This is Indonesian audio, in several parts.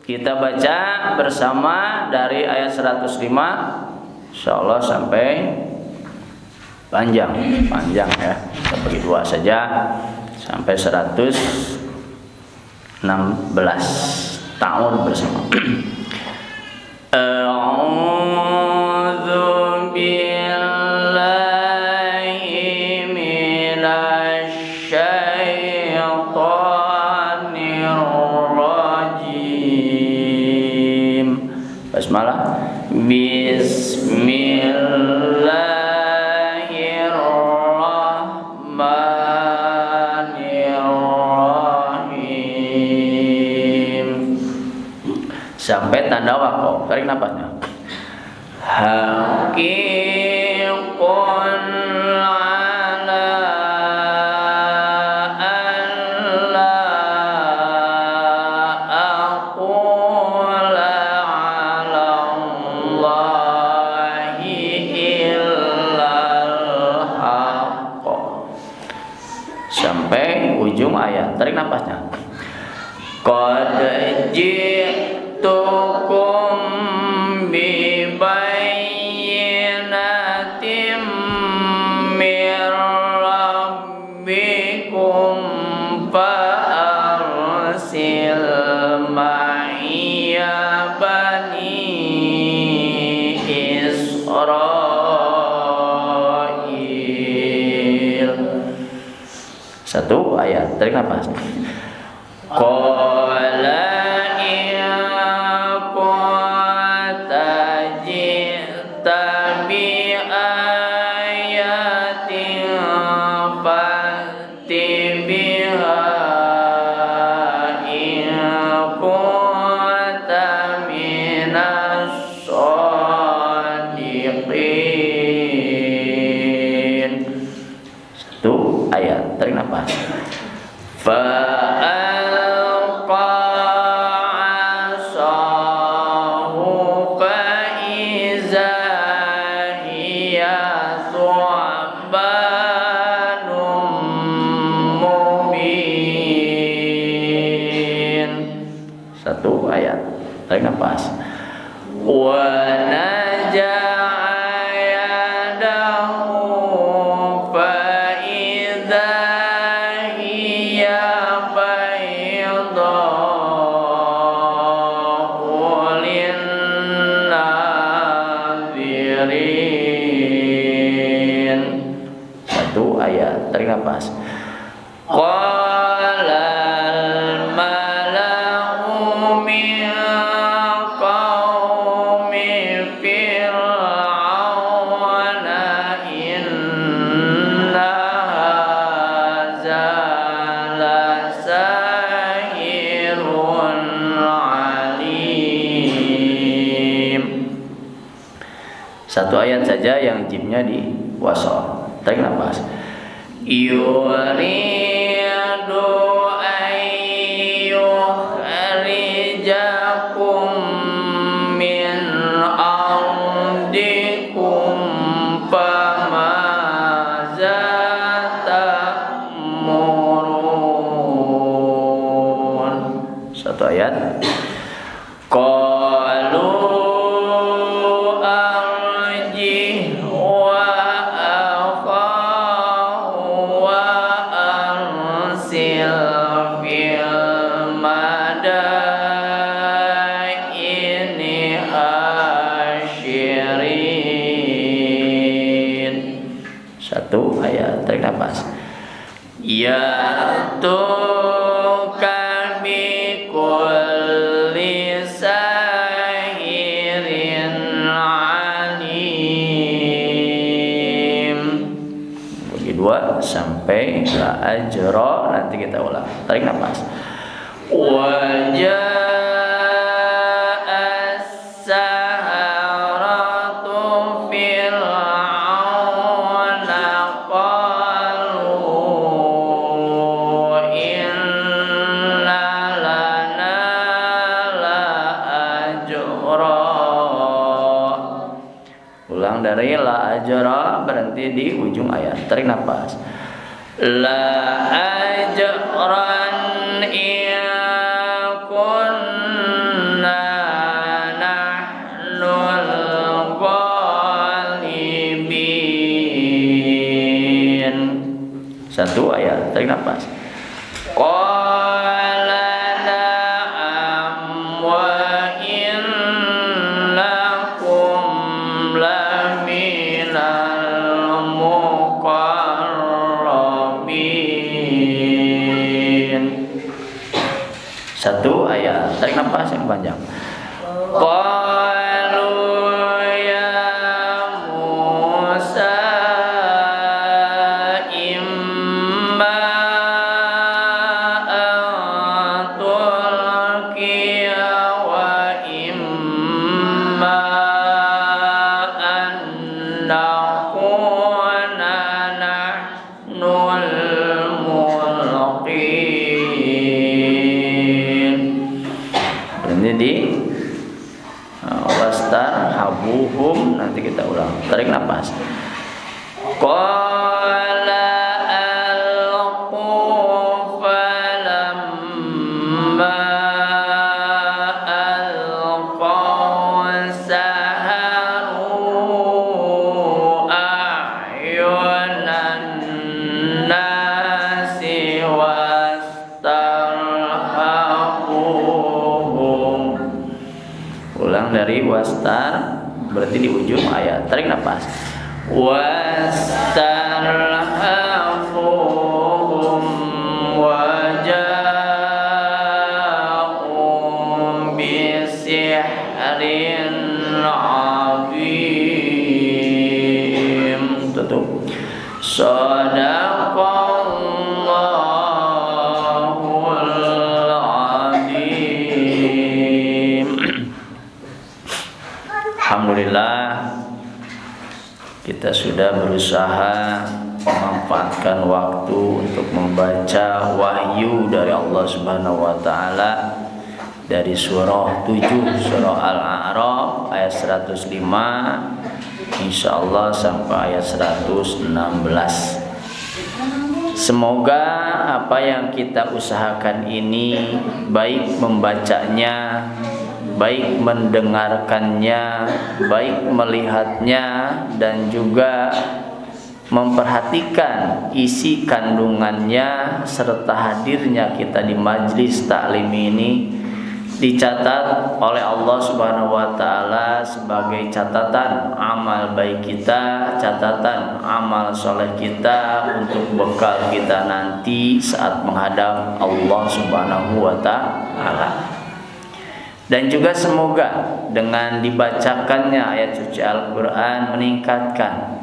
Kita baca bersama dari ayat 105 insyaallah sampai panjang ya. Kita bagi dua saja sampai 116 tahun bersama. A'udzu billahi minasy syaithanir rajim. Basmalah. Bismillahirrahmanirrahim. Sampai tanda wakof. Tarik napasnya. Haqiqun ala alla aqula ala Allahi illal haqq. Sampai ujung ayat. Tarik napasnya. Qad ji'tukum bibayyinatin mir rabbikum fa'arsil ma'iya bani Israil. Satu ayat. Tarik nafas. Qala fa'alqa 'asahu fa'iza hiya thu'banun mubin. Satu ayat. Tarik nafas. Wa naja ayat. Tarik nafas. Qalal mala'u min qaumi fir'auna inna hadza lasahirun alim. Satu ayat saja yang jimnya di wasal. Tarik nafas. Yuridu ayyukhrijakum min ardikum famaza ta'murun. Satu ayat. Qalu arjih wa satu ayat. Tarik nafas. Ya tuka bi kulli sahirin alim. Bagi dua sampai la ajra. Nanti kita ulang. Tarik nafas. Wajah dari la ajra berhenti di ujung ayat. Tarik nafas. La ajran in kunna Satu ayat, tarik nafas. Qala na'am wa innakum laminal muqarrabin. Satu ayat, tarik nafas yang panjang. Qalu ya Musa imma an tulqiya wa imma an nakuna nahnul mulqin. Jadi wastar habuhum, nanti kita ulang. Tarik nafas. Qala alqu falamma alqaw saharu a'yunan nasi wastarhabuhum. Ulang dari wastar, berarti di ujung ayat. Tarik nafas. Wastarhafuhum waja'um bisihrin azim. Tutup. Shadaqallahul azim. Alhamdulillah, kita sudah berusaha memanfaatkan waktu untuk membaca wahyu dari Allah Subhanahu wa taala dari surah 7, surah Al-A'raf ayat 105 insyaallah sampai ayat 116. Semoga apa yang kita usahakan ini, baik membacanya, baik mendengarkannya, baik melihatnya, dan juga memperhatikan isi kandungannya serta hadirnya kita di majlis taklim ini dicatat oleh Allah Subhanahu wa taala sebagai catatan amal baik kita, catatan amal soleh kita untuk bekal kita nanti saat menghadap Allah Subhanahu wa taala. Dan juga semoga dengan dibacakannya ayat suci Al-Quran meningkatkan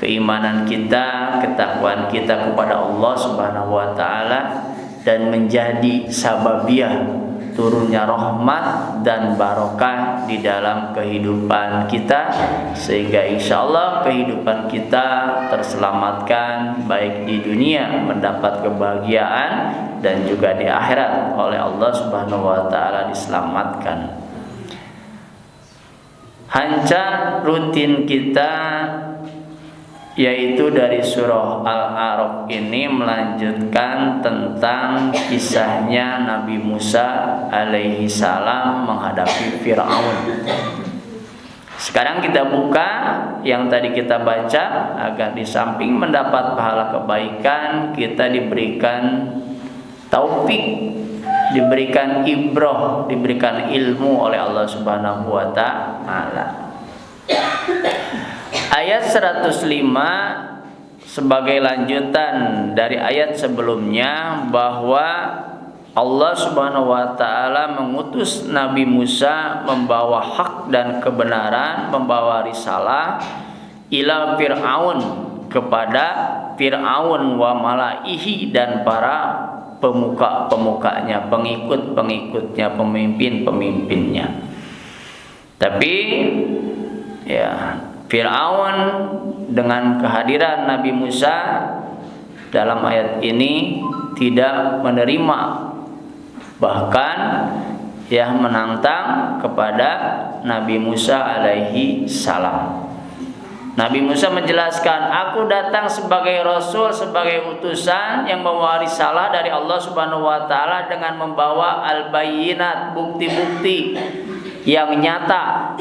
keimanan kita, ketakwaan kita kepada Allah Subhanahu wa taala, dan menjadi sababiah turunnya rahmat dan barokah di dalam kehidupan kita, sehingga insya Allah kehidupan kita terselamatkan baik di dunia mendapat kebahagiaan dan juga di akhirat oleh Allah Subhanahu wa taala diselamatkan. Hancur rutin kita yaitu dari surah Al-A'raf ini melanjutkan tentang kisahnya Nabi Musa alaihi salam menghadapi Fir'aun. Sekarang kita buka yang tadi kita baca agar di samping mendapat pahala kebaikan, kita diberikan taufik, diberikan ibrah, diberikan ilmu oleh Allah Subhanahu wa taala. Ayat 105 sebagai lanjutan dari ayat sebelumnya, bahwa Allah Subhanahu wa taala mengutus Nabi Musa membawa hak dan kebenaran, membawa risalah ila Fir'aun, kepada Fir'aun wa malaihi, dan para pemuka-pemukanya, pengikut-pengikutnya, pemimpin-pemimpinnya. Tapi ya, Fir'aun dengan kehadiran Nabi Musa dalam ayat ini tidak menerima, bahkan ya menantang kepada Nabi Musa alaihi salam. Nabi Musa menjelaskan, aku datang sebagai rasul, sebagai utusan yang membawa risalah dari Allah Subhanahu wa taala dengan membawa al-bayyinat, bukti-bukti yang nyata.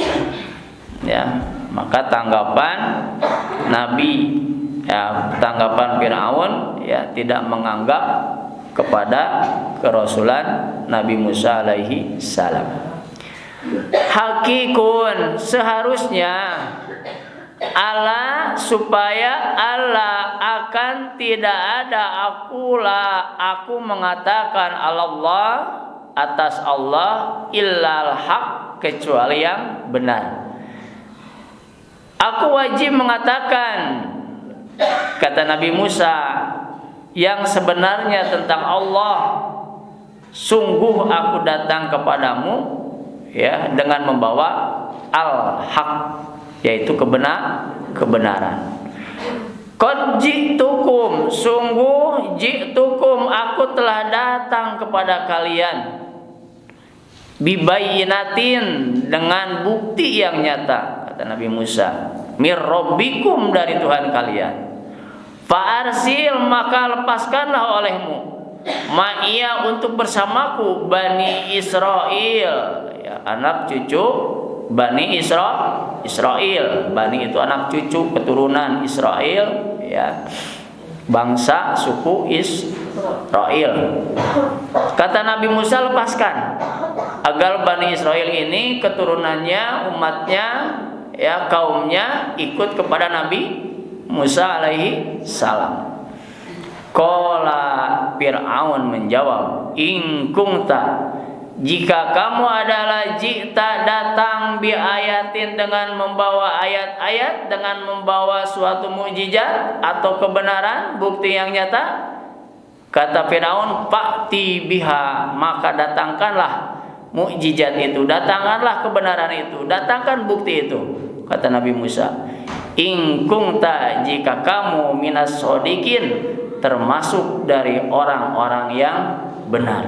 Ya, maka tanggapan Nabi Ya, tanggapan Firaun ya tidak menganggap kepada kerasulan Nabi Musa alaihi salam. Hakikun, seharusnya Allah, supaya Allah akan tidak ada aku mengatakan Allah atas Allah illal haq, kecuali yang benar. Aku wajib mengatakan, kata Nabi Musa, yang sebenarnya tentang Allah. Sungguh aku datang kepadamu ya dengan membawa al-haq, yaitu kebenaran. Qad ji'tukum, sungguh ji'tukum, aku telah datang kepada kalian, bibayinatin, dengan bukti yang nyata, kata Nabi Musa, mir rabbikum, dari Tuhan kalian. Fa'arsil, maka lepaskanlah olehmu, ma'iyya, untuk bersamaku, Bani Israel, ya, anak cucu Bani Israel. Bani itu anak cucu keturunan Israel, ya, bangsa suku Israel. Kata Nabi Musa, lepaskan agar Bani Israel ini keturunannya, umatnya, ya, kaumnya ikut kepada Nabi Musa alaihi salam. Qala, Fir'aun menjawab, in kunta, jika kamu adalah ji'ta, datang, bi ayatin, dengan membawa ayat-ayat, dengan membawa suatu mukjizat atau kebenaran, bukti yang nyata. Kata Firaun, fa'ti biha, maka datangkanlah mukjizat itu, datangkanlah kebenaran itu, datangkan bukti itu. Kata Nabi Musa, in kunta, jika kamu minas shodikin, termasuk dari orang-orang yang benar.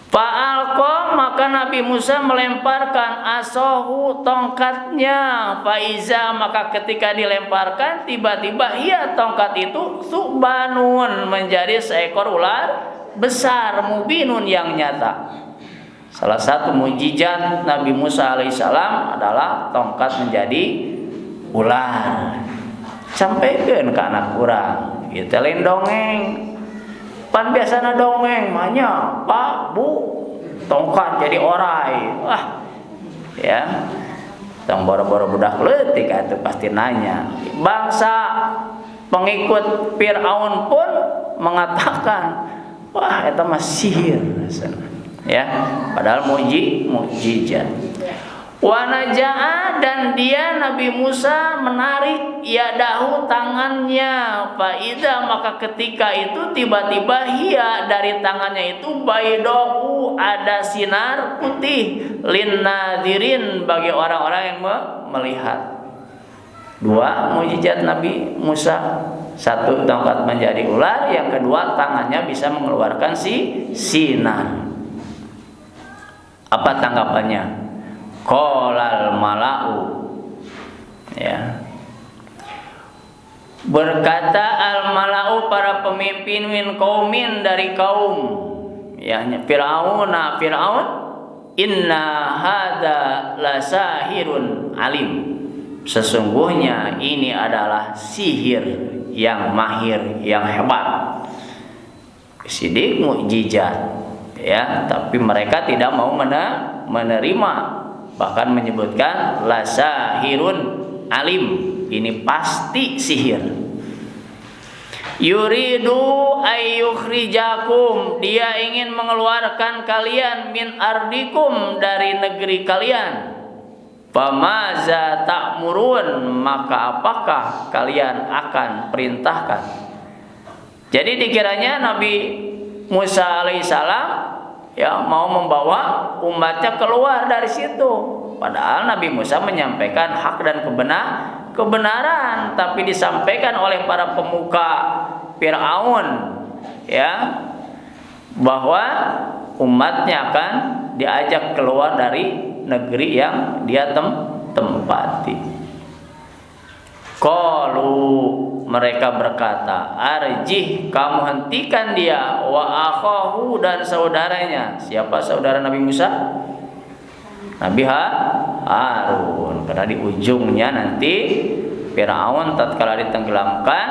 Fa'alqa, maka Nabi Musa melemparkan asahu, tongkatnya. Faiza, maka ketika dilemparkan, tiba-tiba ia, tongkat itu, subanun, menjadi seekor ular besar, mubinun, yang nyata. Salah satu mukjizat Nabi Musa alaihissalam adalah tongkat menjadi ular. Sampaikan ke anak kurang, kita lain dongeng. Pan biasana dongeng manya, Pak, Bu, tongkat jadi orai. Wah, ya, tong boro-boro budak leutik atuh pasti nanya. Bangsa pengikut Fir'aun pun mengatakan, wah, eta mah sihir, ya, padahal mukjizat. Wa najaa, dan dia Nabi Musa menarik yadahu, tangannya. Faiza, maka ketika itu tiba-tiba hiya, dari tangannya itu, baydau, ada sinar putih, lin nadirin, bagi orang-orang yang melihat. Dua mukjizat Nabi Musa, satu tongkat menjadi ular, yang kedua tangannya bisa mengeluarkan sinar. Apa tanggapannya? Qolal mala'u, ya, berkata al mala'u, para pemimpin, min qaumin, dari kaum, ya, Fir'aun, inna hadza lasahirun alim, sesungguhnya ini adalah sihir yang mahir, yang hebat. Sidik mukjizat, ya, tapi mereka tidak mau menerima. Bahkan menyebutkan lasahirun alim, ini pasti sihir. Yuridu ayyukhrijakum, dia ingin mengeluarkan kalian, min ardikum, dari negeri kalian. Famaza ta'murun, maka apakah kalian akan perintahkan? Jadi dikiranya Nabi Musa alaihissalam, ya, mau membawa umatnya keluar dari situ. Padahal Nabi Musa menyampaikan hak dan kebenaran, tapi disampaikan oleh para pemuka Fir'aun, ya, bahwa umatnya akan diajak keluar dari negeri yang dia tempati. Qalu, mereka berkata, arjih, kamu hentikan dia, wa akhahu, dan saudaranya. Siapa saudara Nabi Musa? Nabi Harun. Karena di ujungnya nanti Firaun tatkala ditenggelamkan,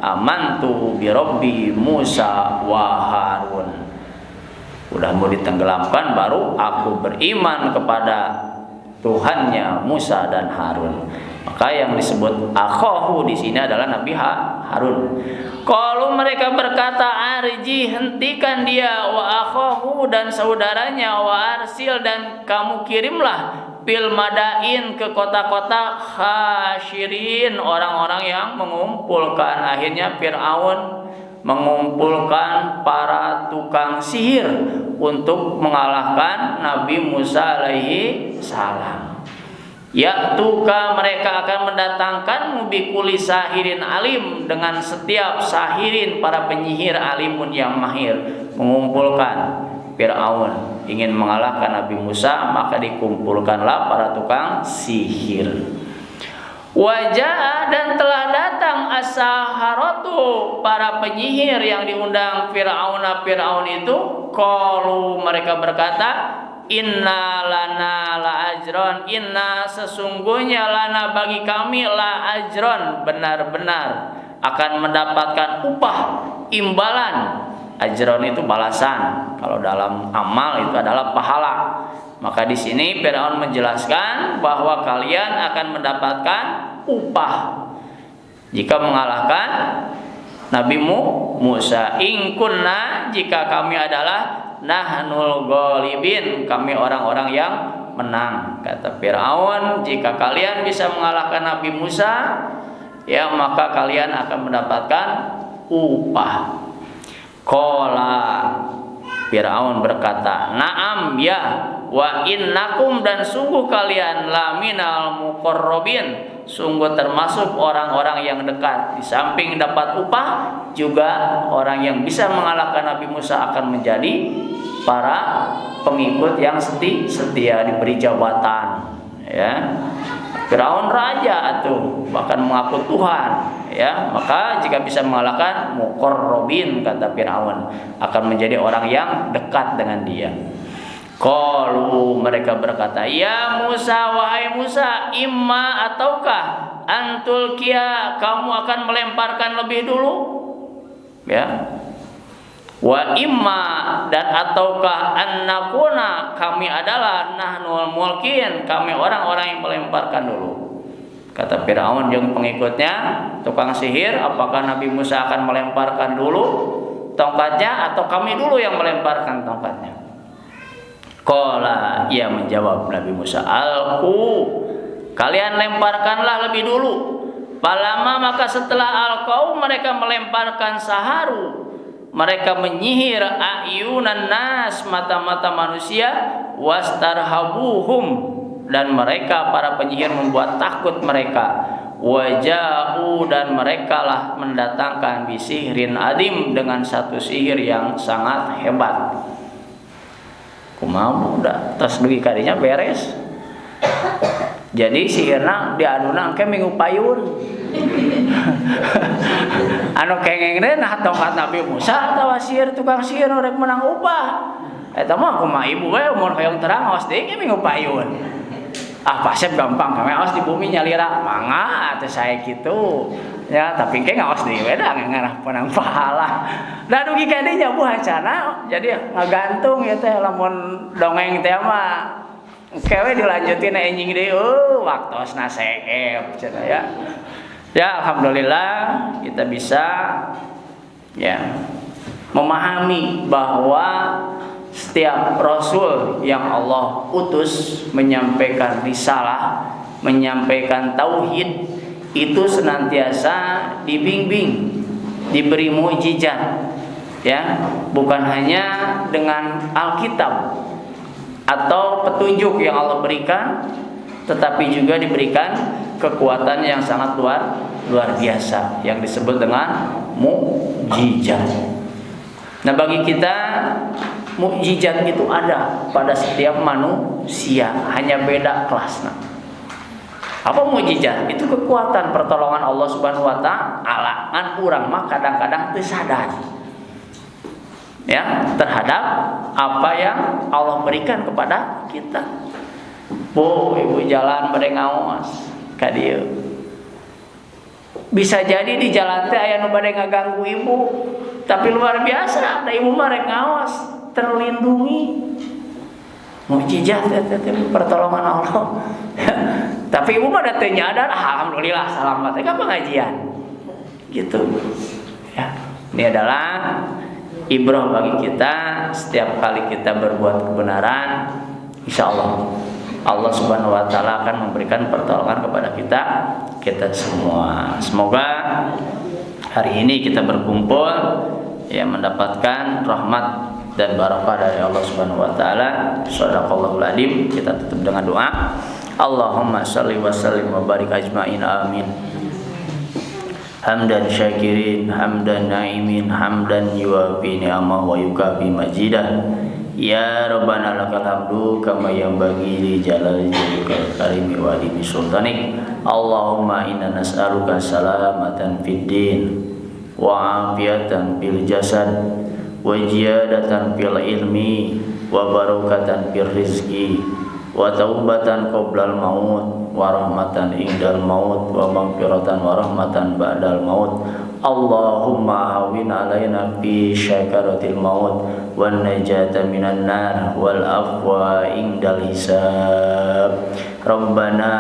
amantu bi rabbi Musa wa Harun. Udah mau ditenggelamkan baru aku beriman kepada Tuhannya Musa dan Harun. Maka yang disebut akhahu di sini adalah Nabi Harun. Kalau mereka berkata arji, hentikan dia, wa akhahu dan saudaranya, wa arsil dan kamu kirimlah fil madain ke kota-kota hasyirin, orang-orang yang mengumpulkan. Akhirnya Fir'aun mengumpulkan para tukang sihir untuk mengalahkan Nabi Musa alaihi salam. Ya'tuka, mereka akan mendatangkan bikuli sahirin alim, dengan setiap sahirin para penyihir alimun yang mahir. Mengumpulkan Fir'aun ingin mengalahkan Nabi Musa, maka dikumpulkanlah para tukang sihir. Wajah dan telah datang as-saharatu, para penyihir yang diundang Fir'aun itu. Qalu, mereka berkata, inna lana la ajron, inna sesungguhnya lana bagi kami la ajron, benar-benar akan mendapatkan upah, imbalan. Ajron itu balasan, kalau dalam amal itu adalah pahala. Maka di sini Firaun menjelaskan bahwa kalian akan mendapatkan upah jika mengalahkan Nabi Musa. In kunna, jika kami adalah nahnul ghalibin, kami orang-orang yang menang. Kata Firaun, jika kalian bisa mengalahkan Nabi Musa, ya maka kalian akan mendapatkan upah. Qala, Firaun berkata, na'am ya, wa innakum dan sungguh kalian laminal muqarrabin, sungguh termasuk orang-orang yang dekat. Di samping dapat upah, juga orang yang bisa mengalahkan Nabi Musa akan menjadi para pengikut yang setia, diberi jabatan. Ya, Firaun raja atau bahkan mengaku Tuhan. Ya, maka jika bisa mengalahkan muqarrabin, kata Firaun, akan menjadi orang yang dekat dengan dia. Qalu, mereka berkata, ya Musa, wahai Musa, imma ataukah antul kia, kamu akan melemparkan lebih dulu. Ya. Wa imma, dan ataukah annakuna, kami adalah nahnul mulkin, kami orang-orang yang melemparkan dulu. Kata Firaun yang pengikutnya, tukang sihir, apakah Nabi Musa akan melemparkan dulu tongkatnya atau kami dulu yang melemparkan tongkatnya? Qala, ia menjawab Nabi Musa, alqu, kalian lemparkanlah lebih dulu. Palama, maka setelah alqau, mereka melemparkan saharu, mereka menyihir ayunan nas, mata-mata manusia, wastarhabuhum, dan mereka para penyihir membuat takut mereka. Waja'u, dan mereka lah mendatangkan bisihrin adim, dengan satu sihir yang sangat hebat. Kumaha udah tos dugi kadinya beres. Jadi sihirna diaduna engke minggu payun. Anu kengeng teh nah tongkat Nabi Musa atawa sihir tukang sihir rek menang upah. Eta mah kumaha ibu we mun hoyong terang aos deui minggu payun. Ah pasep gampang kami aos di bumi nyalira mangga atuh sae kitu. Ya tapi engke ngaos deui we da ngarah penang pahala. Da dugi ka dinya bu hancana jadi ngagantung ya teh lamun dongeng teh mah kewe dilanjutin enjing deui waktosna seep cenah ya. Ya alhamdulillah kita bisa ya memahami bahwa setiap rasul yang Allah utus menyampaikan risalah, menyampaikan tauhid, itu senantiasa dibimbing, diberi mukjizat, ya, bukan hanya dengan Alkitab atau petunjuk yang Allah berikan, tetapi juga diberikan kekuatan yang sangat luar biasa yang disebut dengan mukjizat. Nah, bagi kita mukjizat itu ada pada setiap manusia, hanya beda kelasnya. Apa mukjizat? Itu kekuatan pertolongan Allah Subhanahu wa taala. Ngan urang mah kadang-kadang teu sadar. Ya, terhadap apa yang Allah berikan kepada kita. Bu, ibu jalan bade ngaos ka dieu. Bisa jadi di jalan teh aya nu bade ngaganggu ibu, tapi luar biasa ada ibu mah rek ngaos, terlindungi. Mukjizat teh pertolongan Allah. Tapi ibu mah teh nyadar, alhamdulillah selamat teh ka pengajian. Gitu. Ya. Ini adalah ibrah bagi kita. Setiap kali kita berbuat kebenaran, insyaallah Allah Subhanahu wa taala akan memberikan pertolongan kepada kita semua. Semoga hari ini kita berkumpul ya mendapatkan rahmat dan barakah dari Allah Subhanahu wa taala. Shadaqallahul adzim. Kita tutup dengan doa. Allahumma shalli wa sallim wa barik ajmain. Amin. Hamdan syakirin, hamdan naimin, hamdan yuwafi ni'amah wa yukafi majidah. Ya Rabbana lakal hamdu kama yanbaghi li jalali wajhikal karimi wa li sultanik. Allahumma inna nas'aluka salamatan fid din wa afiyatan fil jasad wa ziyadatan fil ilmi wa barakatan fil rizqi wa taubatan qoblal maut wa rahmatan indal maut wa maghfiratan wa rahmatan ba'dal maut. Allahumma hawin alaina fi syakaratil maut wan najata minan nar wal afwa indal hisab. Rabbana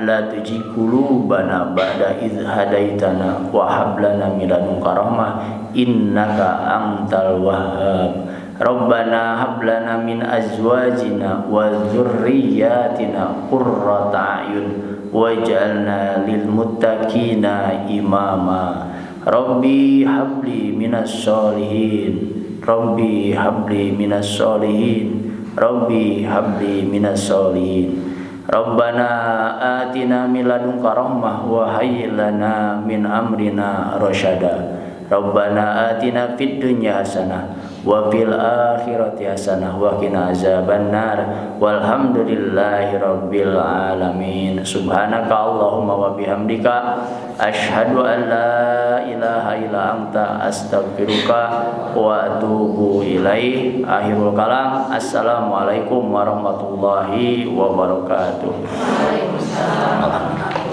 la tuzigh qulubana ba'da idh hadaitana wa hab lana min ladunka rahmah innaka antal wahhab. Rabbana hab lana min azwajina wa dzurriyyatina qurrata a'yun waj'alna lil muttaqina imama. Rabbi habli minas sholihin, Rabbi habli minas sholihin, Rabbi habli minas sholihin. Rabbana atina min ladunka rahmah wa hayyi lana min amrina rasyada. Rabbana atina fid dunya hasanah wa fil akhirati hasanah wa qina azabannar. Walhamdulillahi rabbil alamin. Subhanaka Allahumma wa bihamdika asyhadu an la ilaha illa anta astaghfiruka wa atubu ilaik. Akhirul kalam. Assalamualaikum warahmatullahi wabarakatuh. Waalaikumsalam.